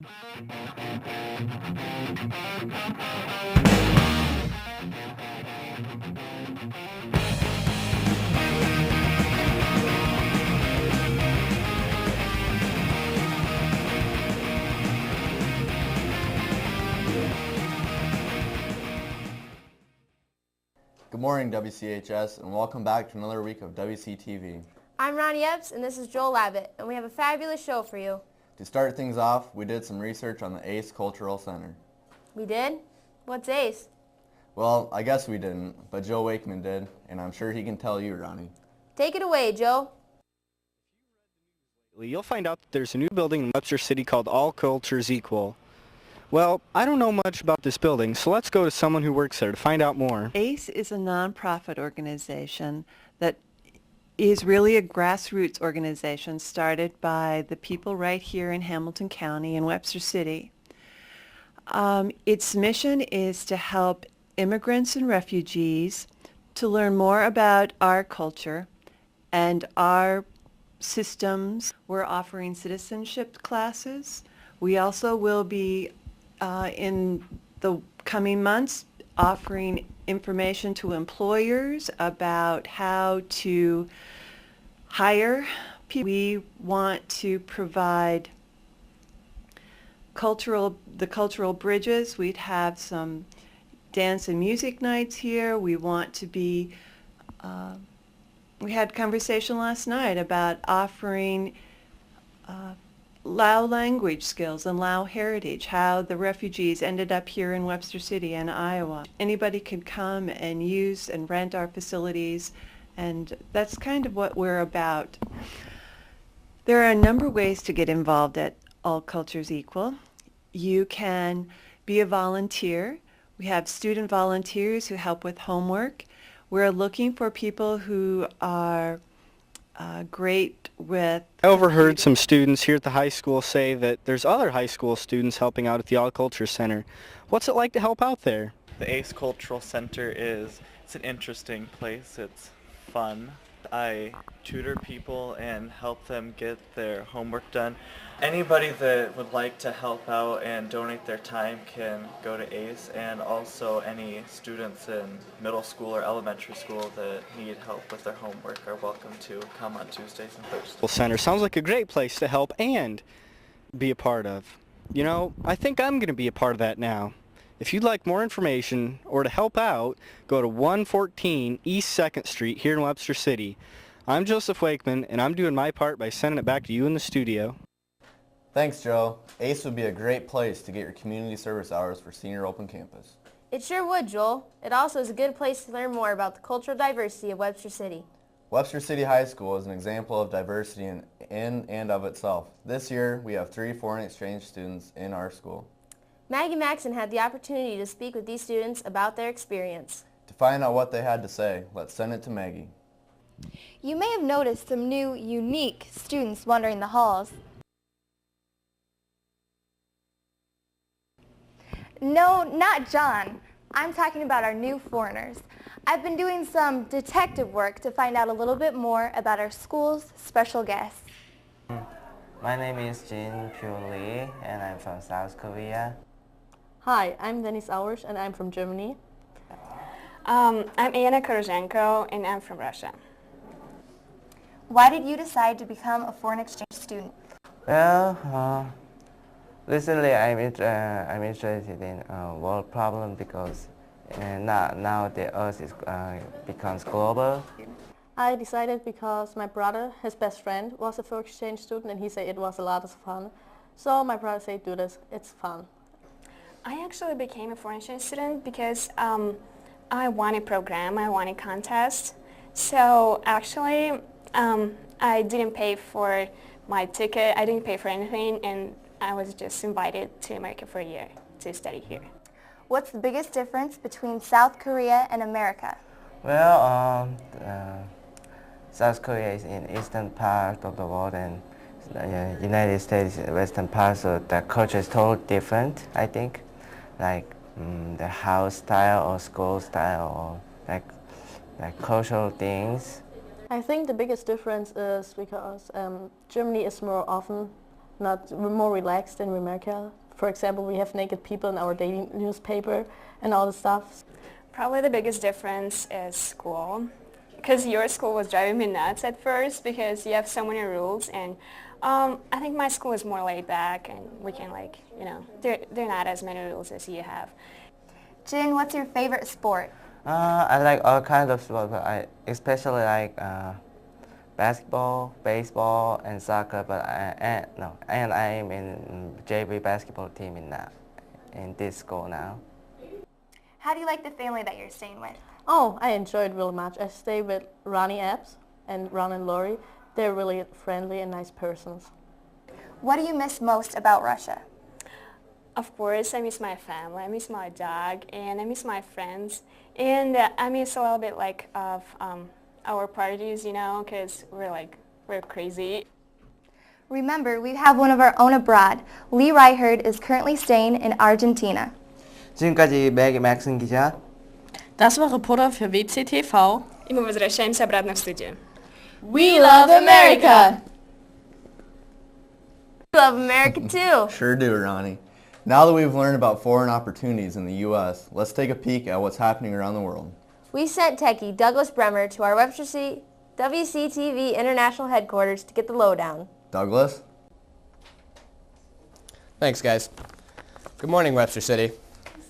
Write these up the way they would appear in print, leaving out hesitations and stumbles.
Good morning, WCHS, and welcome back to another week of Wctv. I'm Ronnie Epps, and this is Joel Lavitt, and we have a fabulous show for you. To start things off, we did some research on the ACE Cultural Center. We did? What's ACE? Well, I guess we didn't, but Joe Wakeman did, and I'm sure he can tell you, Ronnie. Take it away, Joe. You'll find out that there's a new building in Webster City called All Cultures Equal. Well, I don't know much about this building, so let's go to someone who works there to find out more. ACE is a nonprofit organization that is really a grassroots organization started by the people right here in Hamilton County in Webster City. Its mission is to help immigrants and refugees to learn more about our culture and our systems. We're offering citizenship classes. We also will be in the coming months offering information to employers about how to hire people. We want to provide the cultural bridges. We'd have some dance and music nights here. We want to be, we had conversation last night about offering Lao language skills and Lao heritage, how the refugees ended up here in Webster City and Iowa. Anybody could come and use and rent our facilities, and that's kind of what we're about. There are a number of ways to get involved at All Cultures Equal. You can be a volunteer. We have student volunteers who help with homework. We're looking for people who are great with... I overheard some students here at the high school say that there's other high school students helping out at the All Culture Center. What's it like to help out there? The ACE Cultural Center it's an interesting place. It's fun. I tutor people and help them get their homework done. Anybody that would like to help out and donate their time can go to ACE, and also any students in middle school or elementary school that need help with their homework are welcome to come on Tuesdays and Thursdays. Center sounds like a great place to help and be a part of. You know, I think I'm going to be a part of that now. If you'd like more information or to help out, go to 114 East 2nd Street here in Webster City. I'm Joseph Wakeman, and I'm doing my part by sending it back to you in the studio. Thanks, Joe. ACE would be a great place to get your community service hours for Senior Open Campus. It sure would, Joel. It also is a good place to learn more about the cultural diversity of Webster City. Webster City High School is an example of diversity in and of itself. This year, we have 3 foreign exchange students in our school. Maggie Maxson had the opportunity to speak with these students about their experience. To find out what they had to say, let's send it to Maggie. You may have noticed some new, unique students wandering the halls. No, not John. I'm talking about our new foreigners. I've been doing some detective work to find out a little bit more about our school's special guests. My name is Jin Pyo Lee, and I'm from South Korea. Hi, I'm Denis Auers, and I'm from Germany. I'm Anna Korozhenko, and I'm from Russia. Why did you decide to become a foreign exchange student? Well, recently I'm interested in world problem because now the earth is becomes global. I decided because my brother, his best friend, was a foreign exchange student, and he said it was a lot of fun. So my brother said, do this, it's fun. I actually became a foreign exchange student because I won a program, I won a contest. So actually, I didn't pay for my ticket, I didn't pay for anything, and I was just invited to America for a year to study here. What's the biggest difference between South Korea and America? Well, South Korea is in eastern part of the world, and United States is western part, so the culture is totally different, I think. Like the house style or school style or like cultural things. I think the biggest difference is because Germany is more often not more relaxed in America. For example, we have naked people in our daily newspaper and all the stuff. Probably the biggest difference is school. Because your school was driving me nuts at first because you have so many rules, and I think my school is more laid back, and we can there are not as many rules as you have. Jin, what's your favorite sport? I like all kinds of sports, but I especially like basketball, baseball, and soccer. But and I am in JV basketball team in this school now. How do you like the family that you're staying with? Oh, I enjoy it really much. I stay with Ronnie Epps and Ron and Lori. They're really friendly and nice persons. What do you miss most about Russia? Of course, I miss my family, I miss my dog, and I miss my friends. And I miss a little bit of our parties, because we're crazy. Remember, we have one of our own abroad. Lee Reiherd is currently staying in Argentina. 지금까지 맥슨 기자. Das war Reporter für Wctv. И мы возвращаемся обратно в студию. We love America! We love America too! Sure do, Ronnie. Now that we've learned about foreign opportunities in the U.S., let's take a peek at what's happening around the world. We sent techie Douglas Bremer to our Webster WCTV International Headquarters to get the lowdown. Douglas? Thanks, guys. Good morning, Webster City.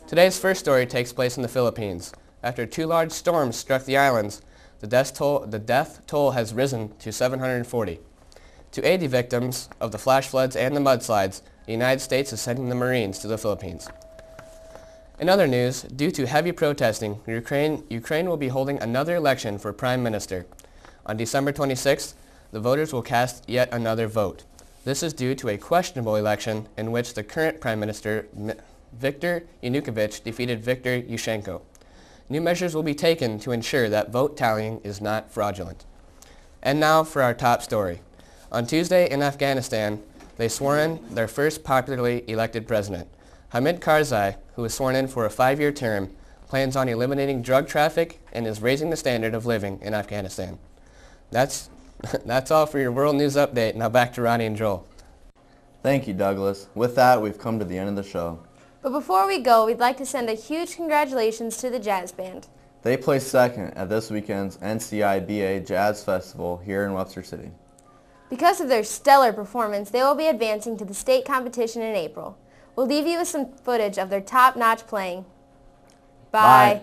Today's first story takes place in the Philippines. After 2 large storms struck the islands, the death toll has risen to 740. To aid the victims of the flash floods and the mudslides, the United States is sending the Marines to the Philippines. In other news, due to heavy protesting, Ukraine will be holding another election for Prime Minister. On December 26th, the voters will cast yet another vote. This is due to a questionable election in which the current Prime Minister, Viktor Yanukovych, defeated Viktor Yushchenko. New measures will be taken to ensure that vote tallying is not fraudulent. And now for our top story. On Tuesday in Afghanistan, they swore in their first popularly elected president. Hamid Karzai, who was sworn in for a 5-year term, plans on eliminating drug traffic and is raising the standard of living in Afghanistan. That's all for your World News Update. Now back to Ronnie and Joel. Thank you, Douglas. With that, we've come to the end of the show. But before we go, we'd like to send a huge congratulations to the jazz band. They placed second at this weekend's NCIBA Jazz Festival here in Webster City. Because of their stellar performance, they will be advancing to the state competition in April. We'll leave you with some footage of their top-notch playing. Bye.